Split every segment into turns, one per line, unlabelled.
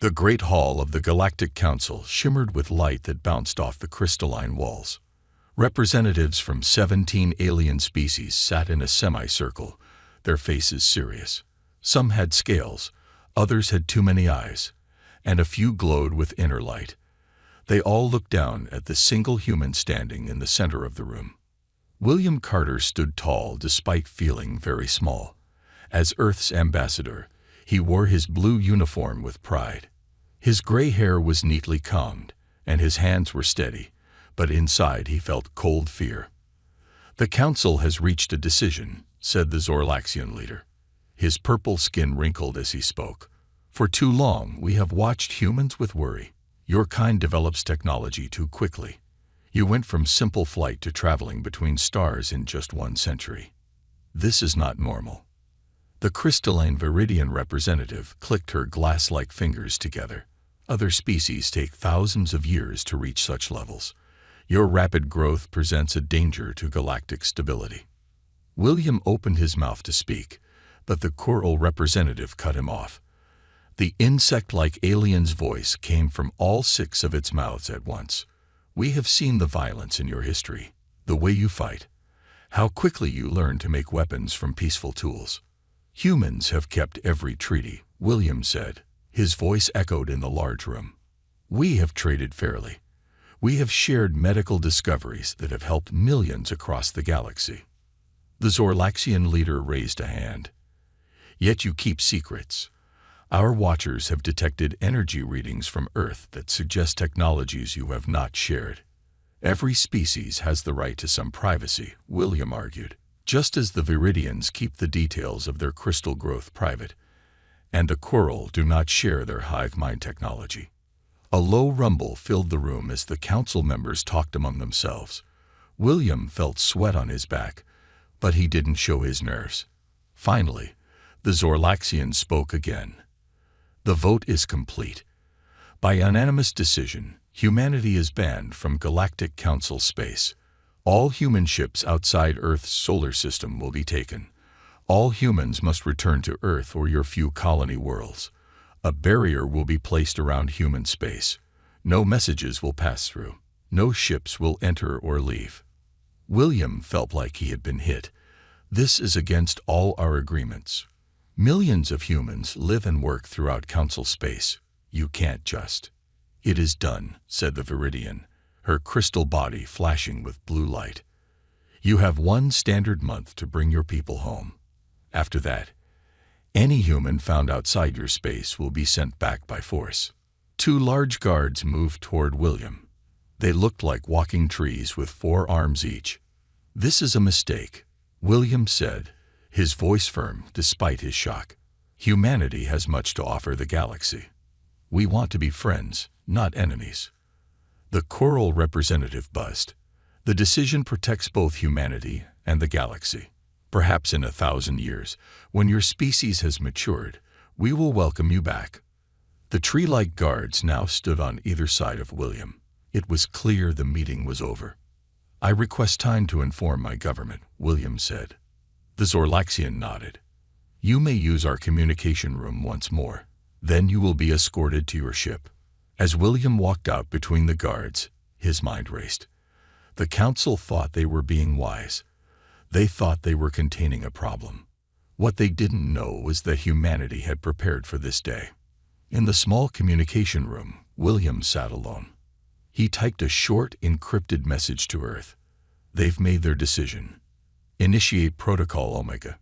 The great hall of the Galactic Council shimmered with light that bounced off the crystalline walls. Representatives from 17 alien species sat in a semicircle, their faces serious. Some had scales, others had too many eyes, and a few glowed with inner light. They all looked down at the single human standing in the center of the room. William Carter stood tall despite feeling very small. As Earth's ambassador, he wore his blue uniform with pride. His gray hair was neatly combed, and his hands were steady, but inside he felt cold fear. "The Council has reached a decision," said the Zorlaxian leader. His purple skin wrinkled as he spoke. "For too long we have watched humans with worry. Your kind develops technology too quickly. You went from simple flight to traveling between stars in just 1 century. This is not normal." The crystalline Viridian representative clicked her glass-like fingers together. "Other species take thousands of years to reach such levels. Your rapid growth presents a danger to galactic stability." William opened his mouth to speak, but the coral representative cut him off. The insect-like alien's voice came from all 6 of its mouths at once. "We have seen the violence in your history, the way you fight, how quickly you learn to make weapons from peaceful tools. Humans have kept every treaty," William said. His voice echoed in the large room. "We have traded fairly. We have shared medical discoveries that have helped millions across the galaxy." The Zorlaxian leader raised a hand. "Yet you keep secrets. Our watchers have detected energy readings from Earth that suggest technologies you have not shared." "Every species has the right to some privacy," William argued, "just as the Viridians keep the details of their crystal growth private, and the coral do not share their hive mind technology." A low rumble filled the room as the council members talked among themselves. William felt sweat on his back, but he didn't show his nerves. Finally, the Zorlaxian spoke again. "The vote is complete. By unanimous decision, humanity is banned from Galactic Council space. All human ships outside Earth's solar system will be taken. All humans must return to Earth or your few colony worlds. A barrier will be placed around human space. No messages will pass through. No ships will enter or leave." William felt like he had been hit. "This is against all our agreements. Millions of humans live and work throughout Council space. You can't just—" "It is done," said the Viridian, her crystal body flashing with blue light. "You have 1 standard month to bring your people home. After that, any human found outside your space will be sent back by force." 2 large guards moved toward William. They looked like walking trees with 4 arms each. "This is a mistake," William said, his voice firm despite his shock. "Humanity has much to offer the galaxy. We want to be friends, not enemies." The coral representative buzzed. "The decision protects both humanity and the galaxy. Perhaps in 1,000 years, when your species has matured, we will welcome you back." The tree-like guards now stood on either side of William. It was clear the meeting was over. "I request time to inform my government," William said. The Zorlaxian nodded. "You may use our communication room once more. Then you will be escorted to your ship." As William walked out between the guards, his mind raced. The council thought they were being wise. They thought they were containing a problem. What they didn't know was that humanity had prepared for this day. In the small communication room, William sat alone. He typed a short, encrypted message to Earth. "They've made their decision. Initiate Protocol Omega."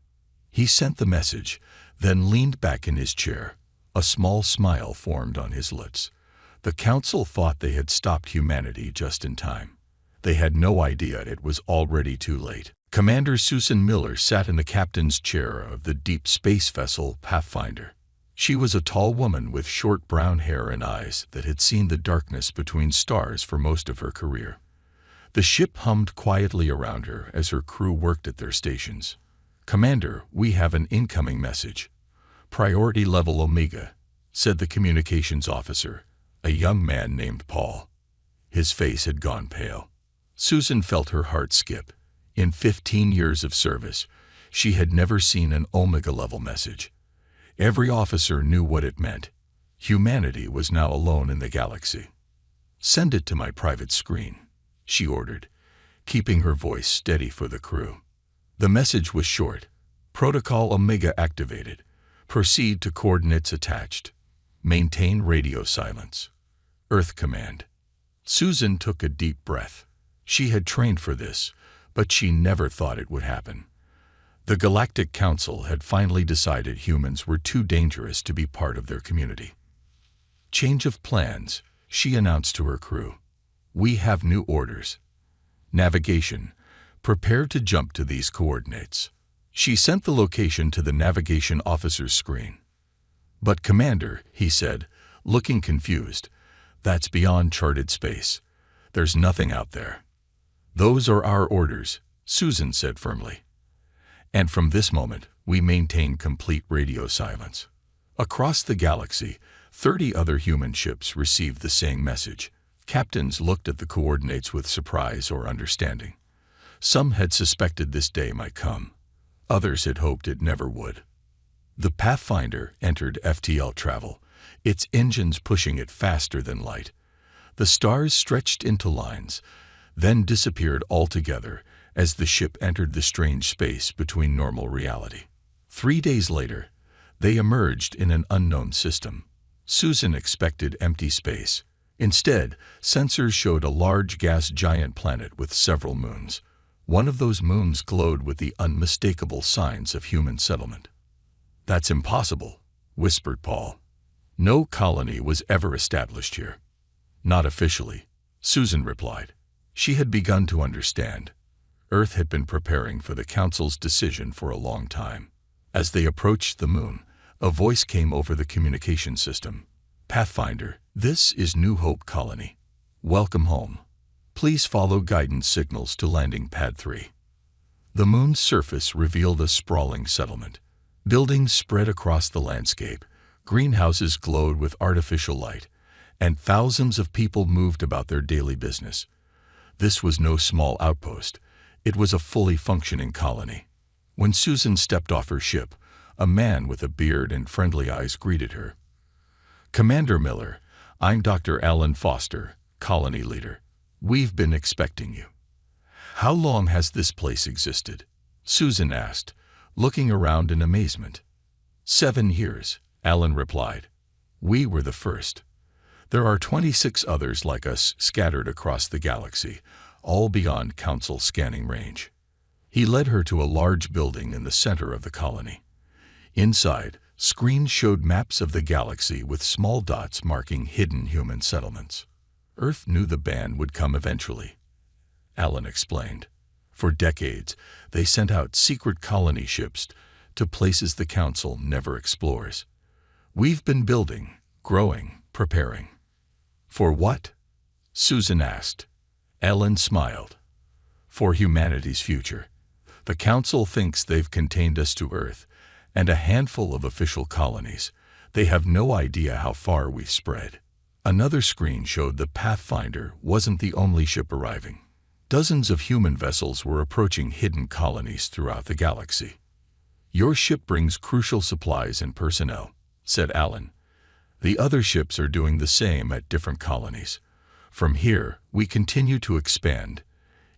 He sent the message, then leaned back in his chair. A small smile formed on his lips. The council thought they had stopped humanity just in time. They had no idea it was already too late. Commander Susan Miller sat in the captain's chair of the deep space vessel Pathfinder. She was a tall woman with short brown hair and eyes that had seen the darkness between stars for most of her career. The ship hummed quietly around her as her crew worked at their stations. "Commander, we have an incoming message." "Priority level Omega," said the communications officer, a young man named Paul. His face had gone pale. Susan felt her heart skip. In 15 years of service, she had never seen an Omega-level message. Every officer knew what it meant. Humanity was now alone in the galaxy. "Send it to my private screen," she ordered, keeping her voice steady for the crew. The message was short. "Protocol Omega activated. Proceed to coordinates attached. Maintain radio silence. Earth command." Susan took a deep breath. She had trained for this, but she never thought it would happen. The Galactic Council had finally decided humans were too dangerous to be part of their community. "Change of plans," she announced to her crew. "We have new orders. Navigation. Prepare to jump to these coordinates." She sent the location to the navigation officer's screen. "But Commander," he said, looking confused, "that's beyond charted space. There's nothing out there." "Those are our orders," Susan said firmly. "And from this moment, we maintain complete radio silence." Across the galaxy, 30 other human ships received the same message. Captains looked at the coordinates with surprise or understanding. Some had suspected this day might come. Others had hoped it never would. The Pathfinder entered FTL travel, its engines pushing it faster than light. The stars stretched into lines, then disappeared altogether as the ship entered the strange space between normal reality. 3 days later, they emerged in an unknown system. Susan expected empty space. Instead, sensors showed a large gas giant planet with several moons. One of those moons glowed with the unmistakable signs of human settlement. "That's impossible," whispered Paul. "No colony was ever established here." "Not officially," Susan replied. She had begun to understand. Earth had been preparing for the Council's decision for a long time. As they approached the moon, a voice came over the communication system. "Pathfinder, this is New Hope Colony. Welcome home. Please follow guidance signals to landing pad 3. The moon's surface revealed a sprawling settlement. Buildings spread across the landscape, greenhouses glowed with artificial light, and thousands of people moved about their daily business. This was no small outpost. It was a fully functioning colony. When Susan stepped off her ship, a man with a beard and friendly eyes greeted her. "Commander Miller, I'm Dr. Alan Foster, colony leader. We've been expecting you." "How long has this place existed?" Susan asked, looking around in amazement. 7 years, Alan replied. "We were the first. There are 26 others like us scattered across the galaxy, all beyond Council scanning range." He led her to a large building in the center of the colony. Inside, screens showed maps of the galaxy with small dots marking hidden human settlements. "Earth knew the ban would come eventually," Alan explained. "For decades, they sent out secret colony ships to places the Council never explores. We've been building, growing, preparing." "For what?" Susan asked. Alan smiled. "For humanity's future. The Council thinks they've contained us to Earth and a handful of official colonies. They have no idea how far we've spread." Another screen showed the Pathfinder wasn't the only ship arriving. Dozens of human vessels were approaching hidden colonies throughout the galaxy. "Your ship brings crucial supplies and personnel," said Alan. "The other ships are doing the same at different colonies. From here, we continue to expand,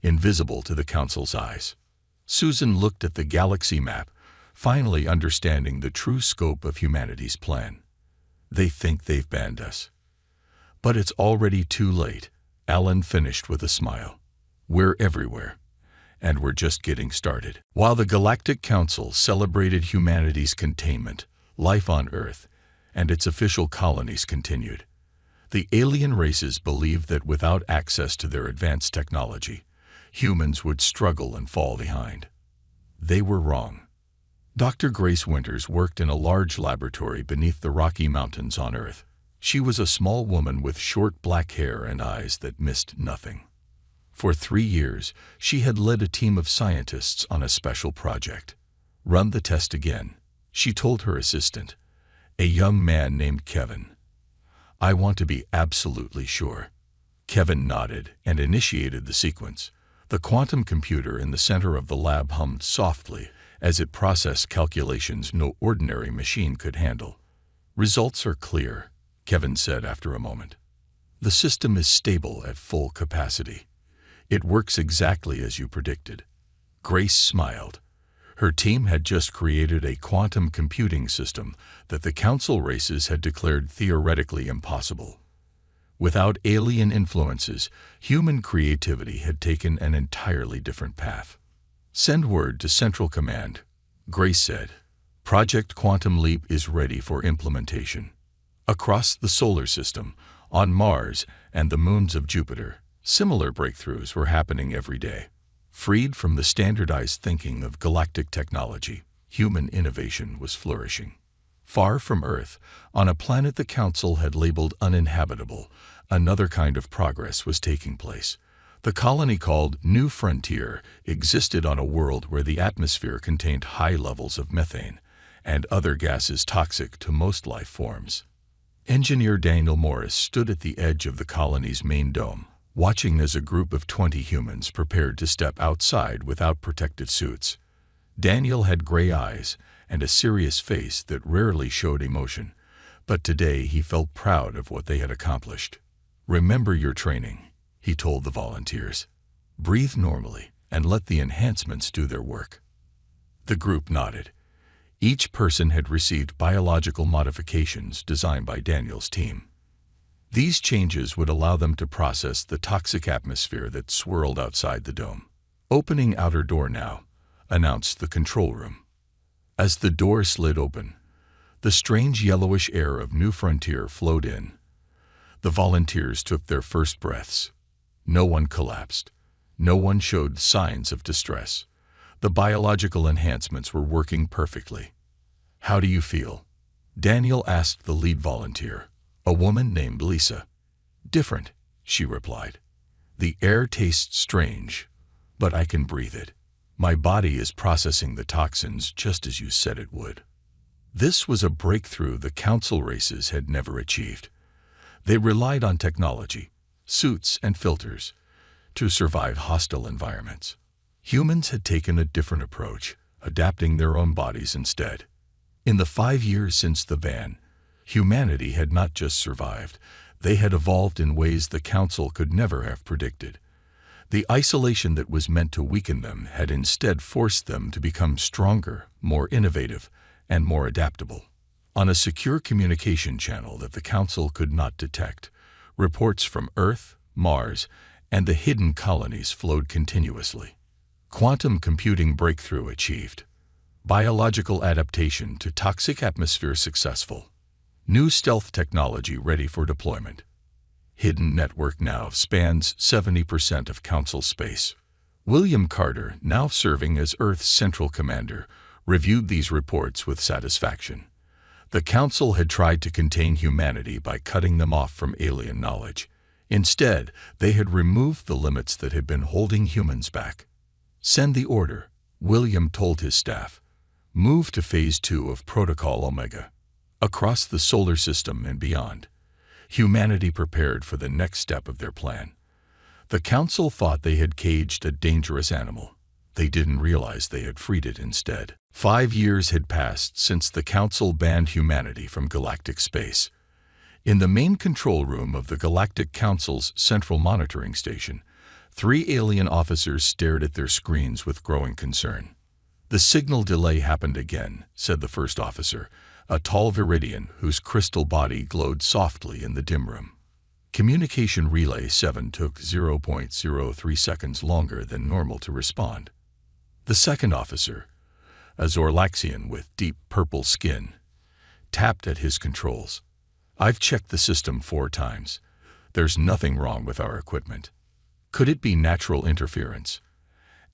invisible to the Council's eyes." Susan looked at the galaxy map, finally understanding the true scope of humanity's plan. "They think they've banned us. But it's already too late," Alan finished with a smile. "We're everywhere, and we're just getting started." While the Galactic Council celebrated humanity's containment, life on Earth, and its official colonies continued. The alien races believed that without access to their advanced technology, humans would struggle and fall behind. They were wrong. Dr. Grace Winters worked in a large laboratory beneath the Rocky Mountains on Earth. She was a small woman with short black hair and eyes that missed nothing. For 3 years, she had led a team of scientists on a special project. "Run the test again," she told her assistant, a young man named Kevin. "I want to be absolutely sure." Kevin nodded and initiated the sequence. The quantum computer in the center of the lab hummed softly as it processed calculations no ordinary machine could handle. "Results are clear," Kevin said after a moment. The system is stable at full capacity. It works exactly as you predicted. Grace smiled. Her team had just created a quantum computing system that the council races had declared theoretically impossible. Without alien influences, human creativity had taken an entirely different path. Send word to Central Command, Grace said. Project Quantum Leap is ready for implementation. Across the solar system, on Mars and the moons of Jupiter, similar breakthroughs were happening every day. Freed from the standardized thinking of galactic technology, human innovation was flourishing. Far from Earth, on a planet the Council had labeled uninhabitable, another kind of progress was taking place. The colony called New Frontier existed on a world where the atmosphere contained high levels of methane and other gases toxic to most life forms. Engineer Daniel Morris stood at the edge of the colony's main dome, watching as a group of 20 humans prepared to step outside without protective suits. Daniel had gray eyes and a serious face that rarely showed emotion, but today he felt proud of what they had accomplished. Remember your training, he told the volunteers. Breathe normally and let the enhancements do their work. The group nodded. Each person had received biological modifications designed by Daniel's team. These changes would allow them to process the toxic atmosphere that swirled outside the dome. Opening outer door now, announced the control room. As the door slid open, the strange yellowish air of New Frontier flowed in. The volunteers took their first breaths. No one collapsed. No one showed signs of distress. The biological enhancements were working perfectly. How do you feel? Daniel asked the lead volunteer, a woman named Lisa. Different, she replied. The air tastes strange, but I can breathe it. My body is processing the toxins just as you said it would. This was a breakthrough the council races had never achieved. They relied on technology, suits and filters, to survive hostile environments. Humans had taken a different approach, adapting their own bodies instead. In the 5 years since the ban, humanity had not just survived, they had evolved in ways the Council could never have predicted. The isolation that was meant to weaken them had instead forced them to become stronger, more innovative, and more adaptable. On a secure communication channel that the Council could not detect, reports from Earth, Mars, and the hidden colonies flowed continuously. Quantum computing breakthrough achieved. Biological adaptation to toxic atmosphere successful. New stealth technology ready for deployment. Hidden network now spans 70% of Council space. William Carter, now serving as Earth's Central Commander, reviewed these reports with satisfaction. The Council had tried to contain humanity by cutting them off from alien knowledge. Instead, they had removed the limits that had been holding humans back. Send the order, William told his staff. Move to Phase 2 of Protocol Omega. Across the solar system and beyond, humanity prepared for the next step of their plan. The Council thought they had caged a dangerous animal. They didn't realize they had freed it instead. 5 years had passed since the Council banned humanity from galactic space. In the main control room of the Galactic Council's central monitoring station, 3 alien officers stared at their screens with growing concern. The signal delay happened again, said the first officer, a tall Viridian whose crystal body glowed softly in the dim room. Communication Relay 7 took 0.03 seconds longer than normal to respond. The second officer, a Zorlaxian with deep purple skin, tapped at his controls. I've checked the system 4 times. There's nothing wrong with our equipment. Could it be natural interference?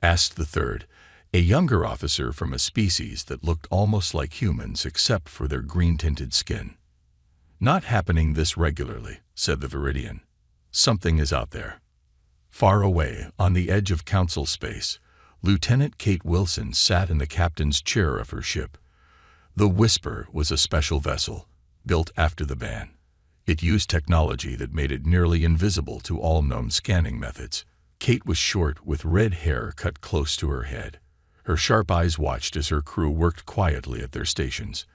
Asked the third, a younger officer from a species that looked almost like humans except for their green-tinted skin. Not happening this regularly, said the Viridian. Something is out there. Far away, on the edge of Council space, Lieutenant Kate Wilson sat in the captain's chair of her ship. The Whisper was a special vessel, built after the ban. It used technology that made it nearly invisible to all known scanning methods. Kate was short, with red hair cut close to her head. Her sharp eyes watched as her crew worked quietly at their stations.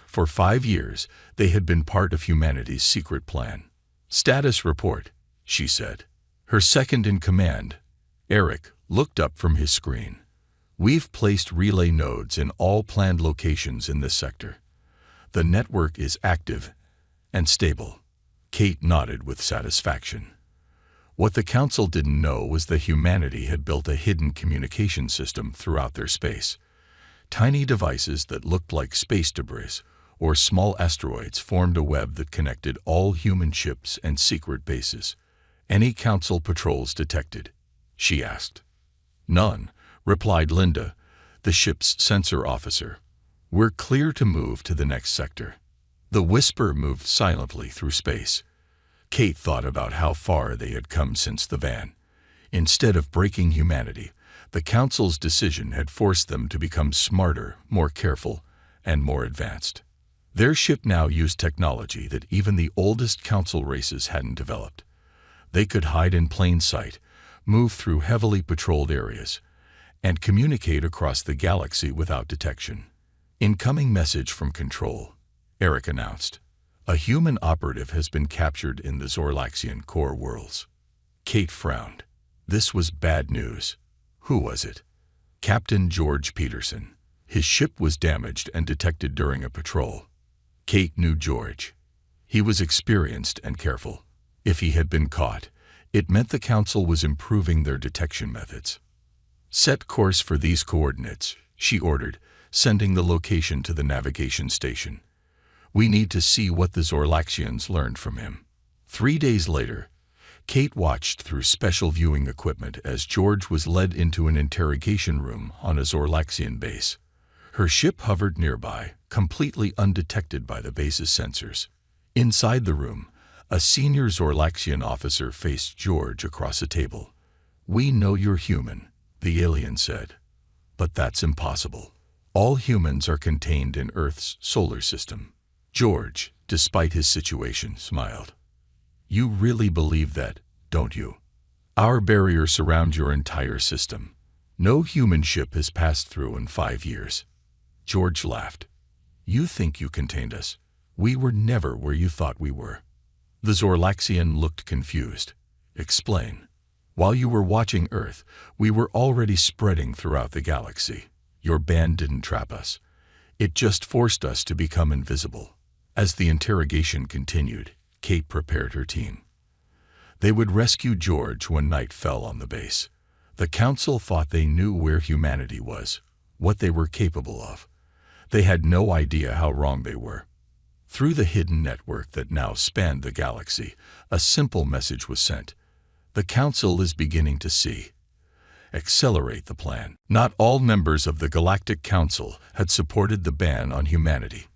For 5 years, they had been part of humanity's secret plan. "Status report," she said. Her second-in-command, Eric, looked up from his screen. "We've placed relay nodes in all planned locations in this sector. The network is active and stable." Kate nodded with satisfaction. What the Council didn't know was that humanity had built a hidden communication system throughout their space. Tiny devices that looked like space debris or small asteroids formed a web that connected all human ships and secret bases. "Any Council patrols detected?" she asked. "None," replied Linda, the ship's sensor officer. "We're clear to move to the next sector." The Whisper moved silently through space. Kate thought about how far they had come since the van. Instead of breaking humanity, the Council's decision had forced them to become smarter, more careful, and more advanced. Their ship now used technology that even the oldest Council races hadn't developed. They could hide in plain sight, move through heavily patrolled areas, and communicate across the galaxy without detection. "Incoming message from Control," Eric announced. "A human operative has been captured in the Zorlaxian core worlds." Kate frowned. This was bad news. Who was it? Captain George Peterson. His ship was damaged and detected during a patrol. Kate knew George. He was experienced and careful. If he had been caught, it meant the Council was improving their detection methods. "Set course for these coordinates," she ordered, sending the location to the navigation station. "We need to see what the Zorlaxians learned from him." 3 days later, Kate watched through special viewing equipment as George was led into an interrogation room on a Zorlaxian base. Her ship hovered nearby, completely undetected by the base's sensors. Inside the room, a senior Zorlaxian officer faced George across a table. "We know you're human," the alien said. "But that's impossible. All humans are contained in Earth's solar system." George, despite his situation, smiled. "You really believe that, don't you? Our barrier surrounds your entire system. No human ship has passed through in 5 years." George laughed. "You think you contained us. We were never where you thought we were." The Zorlaxian looked confused. "Explain." "While you were watching Earth, we were already spreading throughout the galaxy. Your band didn't trap us. It just forced us to become invisible." As the interrogation continued, Kate prepared her team. They would rescue George when night fell on the base. The Council thought they knew where humanity was, what they were capable of. They had no idea how wrong they were. Through the hidden network that now spanned the galaxy, a simple message was sent. "The Council is beginning to see. Accelerate the plan." Not all members of the Galactic Council had supported the ban on humanity.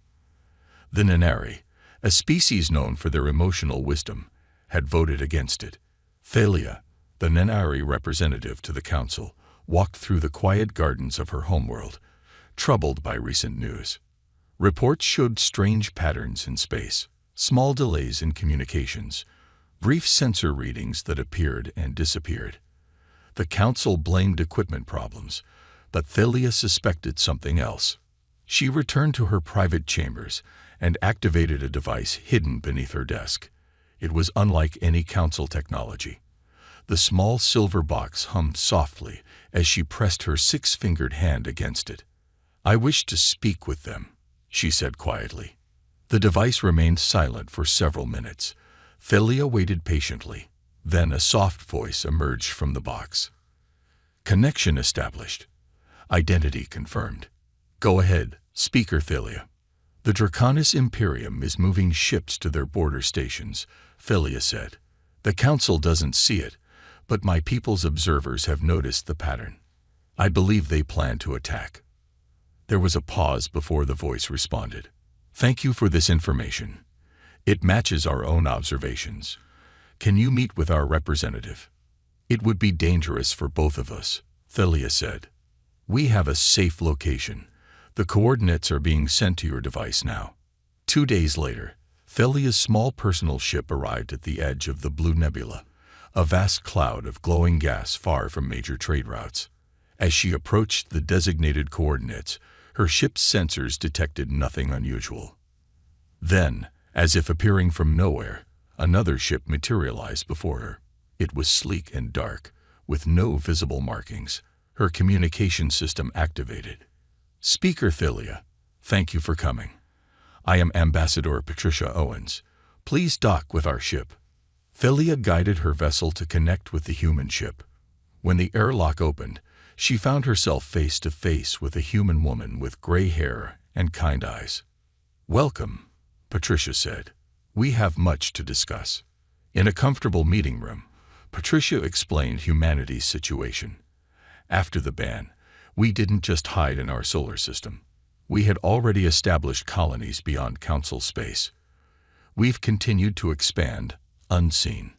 The Nanari, a species known for their emotional wisdom, had voted against it. Thalia, the Nanari representative to the Council, walked through the quiet gardens of her homeworld, troubled by recent news. Reports showed strange patterns in space, small delays in communications, brief sensor readings that appeared and disappeared. The Council blamed equipment problems, but Thalia suspected something else. She returned to her private chambers and activated a device hidden beneath her desk. It was unlike any Council technology. The small silver box hummed softly as she pressed her 6-fingered hand against it. "I wish to speak with them," she said quietly. The device remained silent for several minutes. Thalia waited patiently. Then a soft voice emerged from the box. "Connection established. Identity confirmed. Go ahead, Speaker Thalia." "The Draconis Imperium is moving ships to their border stations," Thalia said. "The Council doesn't see it, but my people's observers have noticed the pattern. I believe they plan to attack." There was a pause before the voice responded. "Thank you for this information. It matches our own observations. Can you meet with our representative?" "It would be dangerous for both of us," Thalia said. "We have a safe location. The coordinates are being sent to your device now." 2 days later, Thalia's small personal ship arrived at the edge of the Blue Nebula, a vast cloud of glowing gas far from major trade routes. As she approached the designated coordinates, her ship's sensors detected nothing unusual. Then, as if appearing from nowhere, another ship materialized before her. It was sleek and dark, with no visible markings. Her communication system activated. "Speaker Thalia, thank you for coming. I am Ambassador Patricia Owens. Please dock with our ship." Thalia guided her vessel to connect with the human ship. When the airlock opened, she found herself face to face with a human woman with gray hair and kind eyes. "Welcome," Patricia said. "We have much to discuss." In a comfortable meeting room, Patricia explained humanity's situation. After the ban, we didn't just hide in our solar system. We had already established colonies beyond Council space. We've continued to expand, unseen.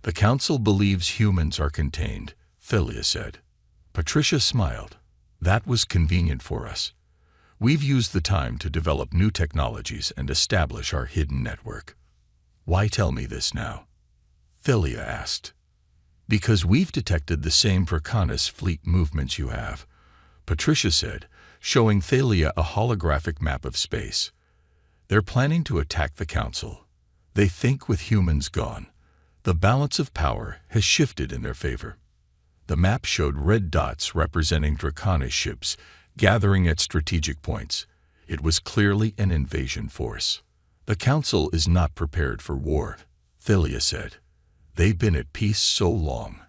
"The Council believes humans are contained," Thalia said. Patricia smiled. "That was convenient for us. We've used the time to develop new technologies and establish our hidden network." "Why tell me this now?" Thalia asked. "Because we've detected the same Draconis fleet movements you have," Patricia said, showing Thalia a holographic map of space. "They're planning to attack the Council. They think with humans gone, the balance of power has shifted in their favor." The map showed red dots representing Draconis ships gathering at strategic points. It was clearly an invasion force. "The Council is not prepared for war," Thalia said. "They've been at peace so long,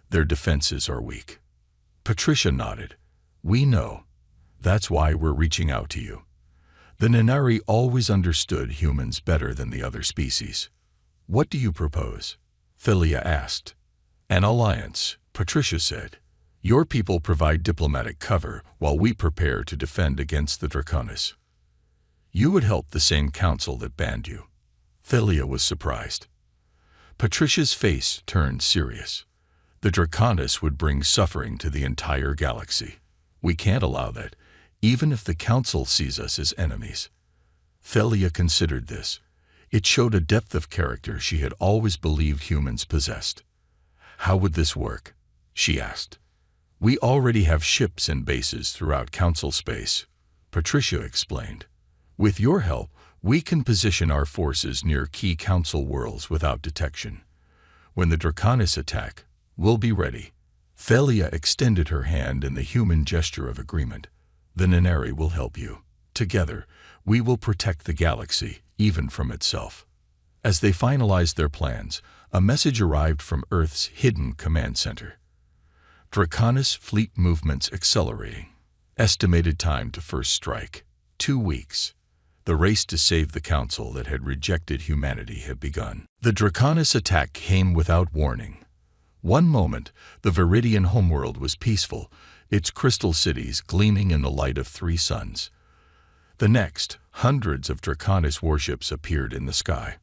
their defenses are weak." Patricia nodded. "We know. That's why we're reaching out to you. The Nanari always understood humans better than the other species." "What do you propose?" Thalia asked. "An alliance," Patricia said. "Your people provide diplomatic cover while we prepare to defend against the Draconis. You would help the same council that banned you." Thalia was surprised. Patricia's face turned serious. "The Draconis would bring suffering to the entire galaxy. We can't allow that, even if the Council sees us as enemies." Thalia considered this. It showed a depth of character she had always believed humans possessed. "How would this work?" she asked. "We already have ships and bases throughout Council space," Patricia explained. "With your help, we can position our forces near key Council worlds without detection. When the Draconis attack, we'll be ready." Thalia extended her hand in the human gesture of agreement. "The Nanari will help you. Together, we will protect the galaxy, even from itself." As they finalized their plans, a message arrived from Earth's hidden command center. "Draconis fleet movements accelerating. Estimated time to first strike, 2 weeks. The race to save the Council that had rejected humanity had begun." The Draconis attack came without warning. One moment, the Viridian homeworld was peaceful, its crystal cities gleaming in the light of 3 suns. The next, hundreds of Draconis warships appeared in the sky.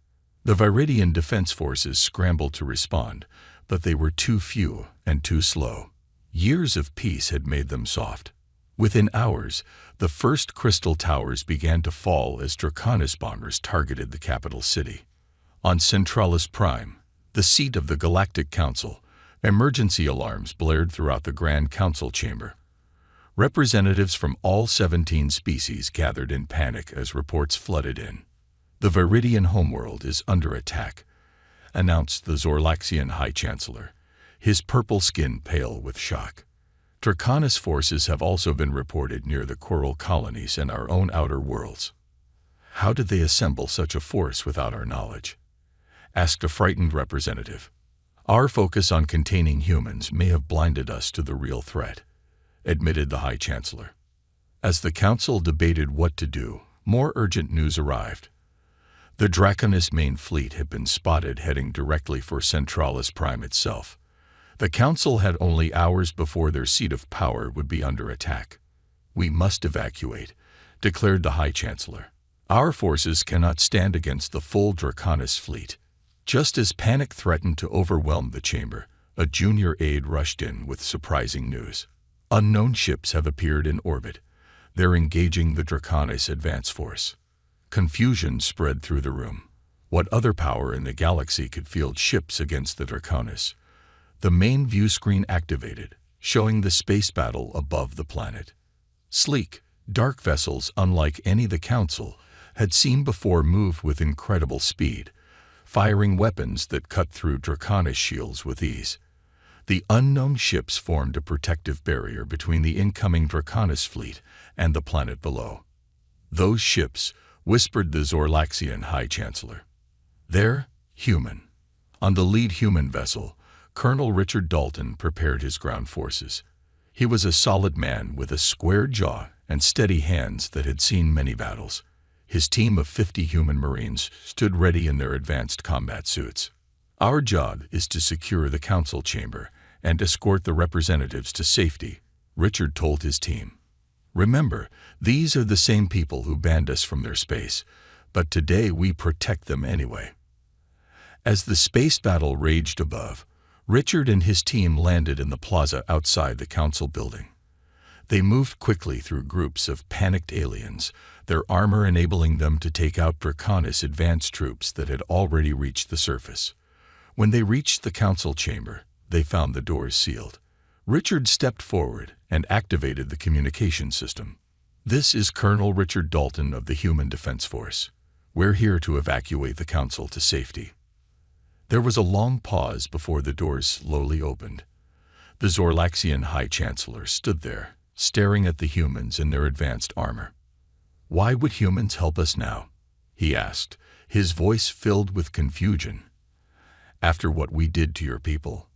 The Viridian defense forces scrambled to respond, but they were too few and too slow. Years of peace had made them soft. Within hours, the first crystal towers began to fall as Draconis bombers targeted the capital city. On Centralis Prime, the seat of the Galactic Council, emergency alarms blared throughout the Grand Council chamber. Representatives from all 17 species gathered in panic as reports flooded in. "The Viridian homeworld is under attack," announced the Zorlaxian High Chancellor, his purple skin pale with shock. "Draconis forces have also been reported near the coral colonies and our own outer worlds." "How did they assemble such a force without our knowledge?" asked a frightened representative. "Our focus on containing humans may have blinded us to the real threat," admitted the High Chancellor. As the Council debated what to do, more urgent news arrived. The Draconis main fleet had been spotted heading directly for Centralis Prime itself. The Council had only hours before their seat of power would be under attack. "We must evacuate," declared the High Chancellor. "Our forces cannot stand against the full Draconis fleet." Just as panic threatened to overwhelm the chamber, a junior aide rushed in with surprising news. "Unknown ships have appeared in orbit. They're engaging the Draconis advance force." Confusion spread through the room. What other power in the galaxy could field ships against the Draconis? The main view screen activated, showing the space battle above the planet. Sleek, dark vessels unlike any the Council had seen before moved with incredible speed, firing weapons that cut through Draconis shields with ease. The unknown ships formed a protective barrier between the incoming Draconis fleet and the planet below. "Those ships," whispered the Zorlaxian High Chancellor. "They're human." On the lead human vessel, Colonel Richard Dalton prepared his ground forces. He was a solid man with a square jaw and steady hands that had seen many battles. His team of 50 human Marines stood ready in their advanced combat suits. "Our job is to secure the council chamber and escort the representatives to safety," Richard told his team. "Remember, these are the same people who banned us from their space, but today we protect them anyway." As the space battle raged above, Richard and his team landed in the plaza outside the council building. They moved quickly through groups of panicked aliens, their armor enabling them to take out Draconis advanced troops that had already reached the surface. When they reached the council chamber, they found the doors sealed. Richard stepped forward and activated the communication system. "This is Colonel Richard Dalton of the Human Defense Force. We're here to evacuate the council to safety." There was a long pause before the doors slowly opened. The Zorlaxian High Chancellor stood there, staring at the humans in their advanced armor. "Why would humans help us now?" he asked, his voice filled with confusion. "After what we did to your people."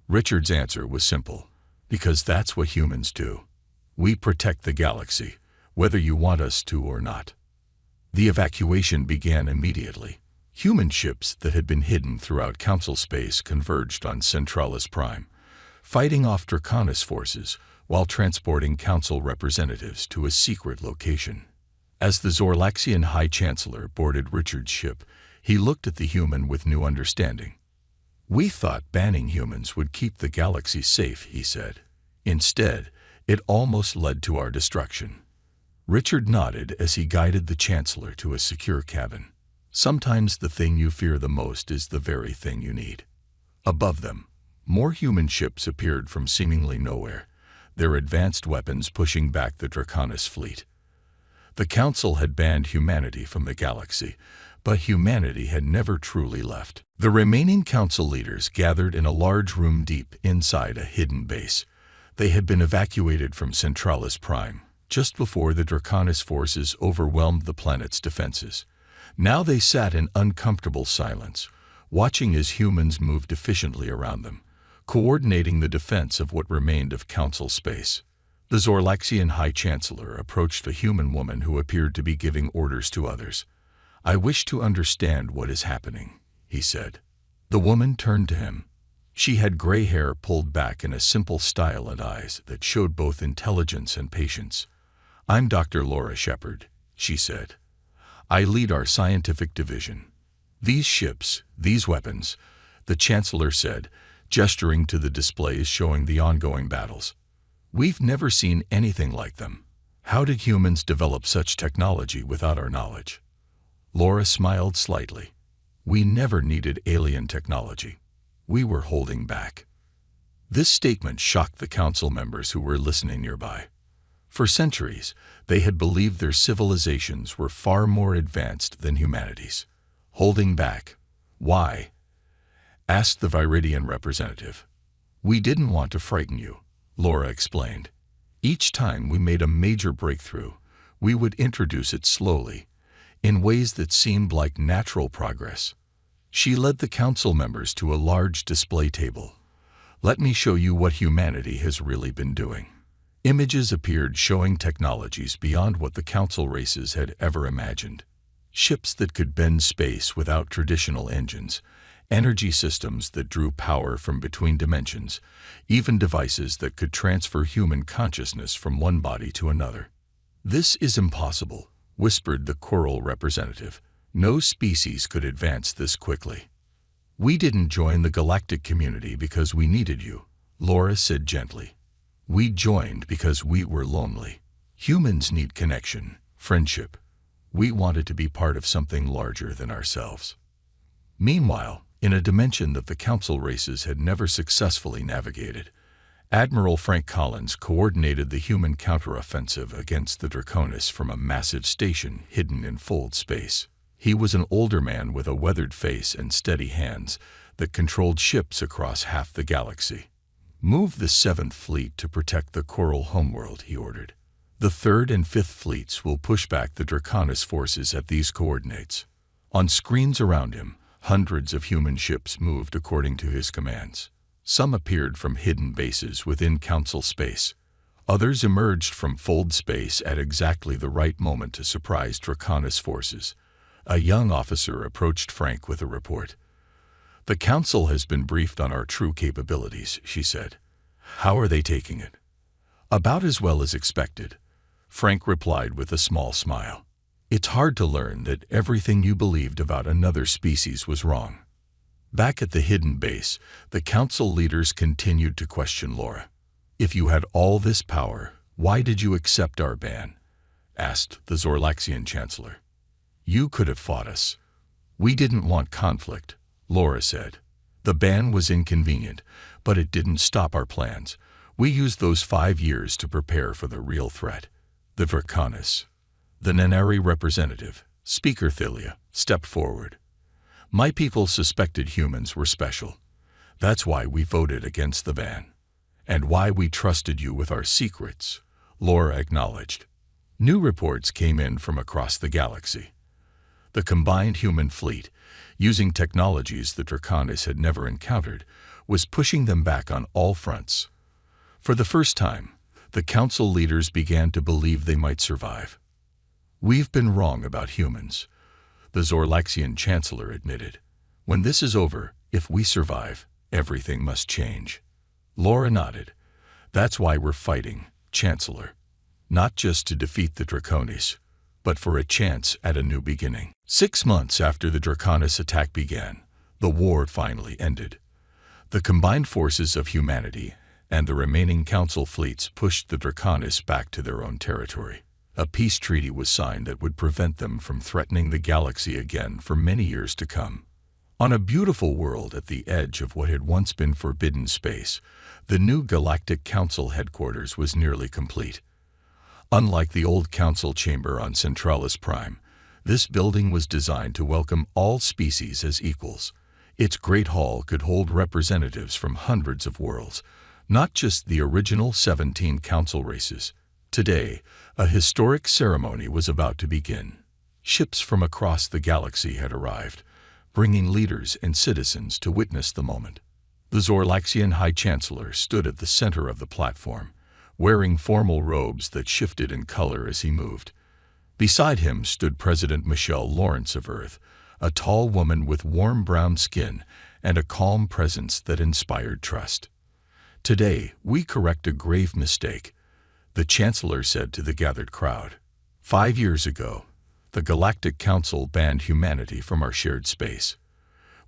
Richard's answer was simple: "Because that's what humans do. We protect the galaxy, whether you want us to or not." The evacuation began immediately. Human ships that had been hidden throughout council space converged on Centralis Prime, fighting off Draconis forces while transporting council representatives to a secret location. As the Zorlaxian High Chancellor boarded Richard's ship, he looked at the human with new understanding. "We thought banning humans would keep the galaxy safe," he said. "Instead, it almost led to our destruction." Richard nodded as he guided the Chancellor to a secure cabin. Sometimes the thing you fear the most is the very thing you need. Above them, more human ships appeared from seemingly nowhere, their advanced weapons pushing back the Draconis fleet. The Council had banned humanity from the galaxy, but humanity had never truly left. The remaining Council leaders gathered in a large room deep inside a hidden base. They had been evacuated from Centralis Prime, just before the Draconis forces overwhelmed the planet's defenses. Now they sat in uncomfortable silence, watching as humans moved efficiently around them, coordinating the defense of what remained of Council space. The Zorlaxian High Chancellor approached a human woman who appeared to be giving orders to others. "I wish to understand what is happening," he said. The woman turned to him. She had gray hair pulled back in a simple style and eyes that showed both intelligence and patience. "I'm Dr. Laura Shepard," she said. "I lead our scientific division. These ships, these weapons," the Chancellor said, gesturing to the displays showing the ongoing battles. "We've never seen anything like them. How did humans develop such technology without our knowledge?" Laura smiled slightly. "We never needed alien technology. We were holding back." This statement shocked the Council members who were listening nearby. For centuries, they had believed their civilizations were far more advanced than humanity's. "Holding back. Why?" asked the Viridian representative. "We didn't want to frighten you," Laura explained. "Each time we made a major breakthrough, we would introduce it slowly, in ways that seemed like natural progress." She led the Council members to a large display table. "Let me show you what humanity has really been doing." Images appeared showing technologies beyond what the Council races had ever imagined. Ships that could bend space without traditional engines, energy systems that drew power from between dimensions, even devices that could transfer human consciousness from one body to another. "This is impossible," whispered the Coral representative. "No species could advance this quickly." "We didn't join the galactic community because we needed you," Laura said gently. "We joined because we were lonely. Humans need connection, friendship. We wanted to be part of something larger than ourselves." Meanwhile, in a dimension that the Council races had never successfully navigated, Admiral Frank Collins coordinated the human counteroffensive against the Draconis from a massive station hidden in fold space. He was an older man with a weathered face and steady hands that controlled ships across half the galaxy. "Move the 7th Fleet to protect the Coral homeworld," he ordered. "The 3rd and 5th Fleets will push back the Draconis forces at these coordinates." On screens around him, hundreds of human ships moved according to his commands. Some appeared from hidden bases within Council space. Others emerged from fold space at exactly the right moment to surprise Draconis forces. A young officer approached Frank with a report. "The Council has been briefed on our true capabilities," she said. "How are they taking it?" "About as well as expected," Frank replied with a small smile. "It's hard to learn that everything you believed about another species was wrong." Back at the hidden base, the Council leaders continued to question Laura. "If you had all this power, why did you accept our ban?" asked the Zorlaxian Chancellor. "You could have fought us." "We didn't want conflict," Laura said. "The ban was inconvenient, but it didn't stop our plans. We used those 5 years to prepare for the real threat, the Draconis." The Nanari representative, Speaker Thilia, stepped forward. "My people suspected humans were special. That's why we voted against the ban. And why we trusted you with our secrets," Laura acknowledged. New reports came in from across the galaxy. The combined human fleet, using technologies the Draconis had never encountered, was pushing them back on all fronts. For the first time, the Council leaders began to believe they might survive. "We've been wrong about humans," the Zorlaxian Chancellor admitted. "When this is over, if we survive, everything must change." Laura nodded. "That's why we're fighting, Chancellor. Not just to defeat the Draconis, but for a chance at a new beginning." 6 months after the Draconis attack began, the war finally ended. The combined forces of humanity and the remaining Council fleets pushed the Draconis back to their own territory. A peace treaty was signed that would prevent them from threatening the galaxy again for many years to come. On a beautiful world at the edge of what had once been forbidden space, the new Galactic Council headquarters was nearly complete. Unlike the old Council chamber on Centralis Prime, this building was designed to welcome all species as equals. Its Great Hall could hold representatives from hundreds of worlds, not just the original 17 Council races. Today, a historic ceremony was about to begin. Ships from across the galaxy had arrived, bringing leaders and citizens to witness the moment. The Zorlaxian High Chancellor stood at the center of the platform, wearing formal robes that shifted in color as he moved. Beside him stood President Michelle Lawrence of Earth, a tall woman with warm brown skin and a calm presence that inspired trust. "Today, we correct a grave mistake," the Chancellor said to the gathered crowd. 5 years ago, the Galactic Council banned humanity from our shared space.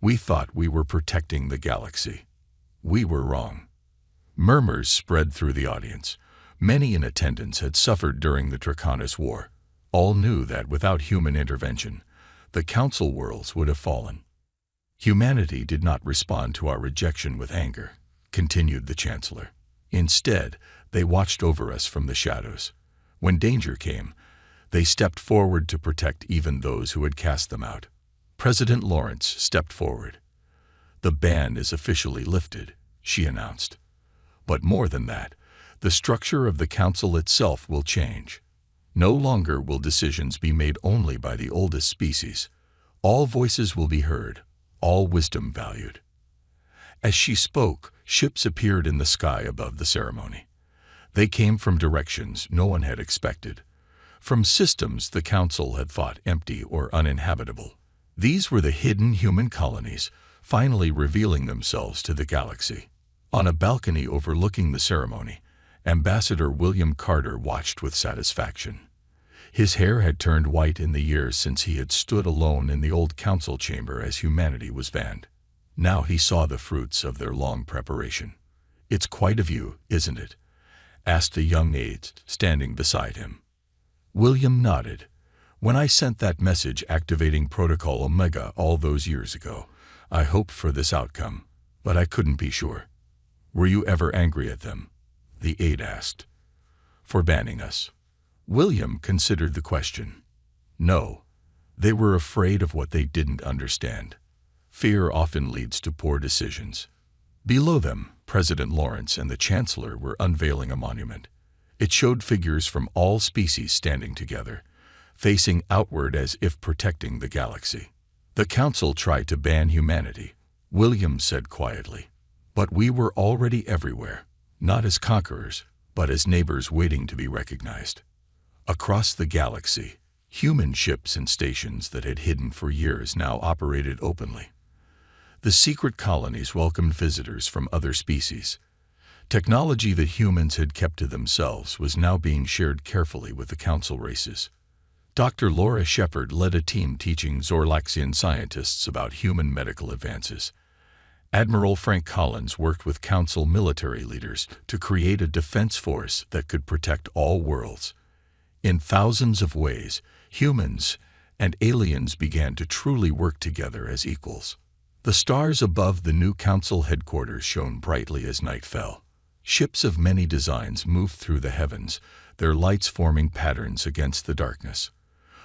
We thought we were protecting the galaxy. We were wrong. Murmurs spread through the audience. Many in attendance had suffered during the Draconis War. All knew that without human intervention, the Council worlds would have fallen. "Humanity did not respond to our rejection with anger," continued the Chancellor. "Instead, they watched over us from the shadows. When danger came, they stepped forward to protect even those who had cast them out." President Lawrence stepped forward. "The ban is officially lifted," she announced. "But more than that, the structure of the Council itself will change. No longer will decisions be made only by the oldest species. All voices will be heard, all wisdom valued." As she spoke, ships appeared in the sky above the ceremony. They came from directions no one had expected, from systems the Council had thought empty or uninhabitable. These were the hidden human colonies, finally revealing themselves to the galaxy. On a balcony overlooking the ceremony, Ambassador William Carter watched with satisfaction. His hair had turned white in the years since he had stood alone in the old Council chamber as humanity was banned. Now he saw the fruits of their long preparation. "It's quite a view, isn't it?" asked a young aide standing beside him. William nodded. "When I sent that message activating Protocol Omega all those years ago, I hoped for this outcome, but I couldn't be sure." "Were you ever angry at them?" the aide asked. For banning us. William considered the question. No. They were afraid of what they didn't understand. Fear often leads to poor decisions. Below them, President Lawrence and the Chancellor were unveiling a monument. It showed figures from all species standing together, facing outward as if protecting the galaxy. The Council tried to ban humanity, William said quietly. But we were already everywhere, not as conquerors, but as neighbors waiting to be recognized. Across the galaxy, human ships and stations that had hidden for years now operated openly. The secret colonies welcomed visitors from other species. Technology that humans had kept to themselves was now being shared carefully with the Council races. Dr. Laura Shepard led a team teaching Zorlaxian scientists about human medical advances. Admiral Frank Collins worked with Council military leaders to create a defense force that could protect all worlds. In thousands of ways, humans and aliens began to truly work together as equals. The stars above the new Council headquarters shone brightly as night fell. Ships of many designs moved through the heavens, their lights forming patterns against the darkness.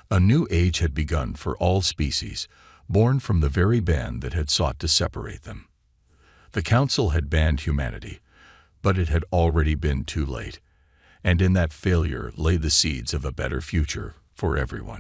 A new age had begun for all species, born from the very band that had sought to separate them. The Council had banned humanity, but it had already been too late, and in that failure lay the seeds of a better future for everyone.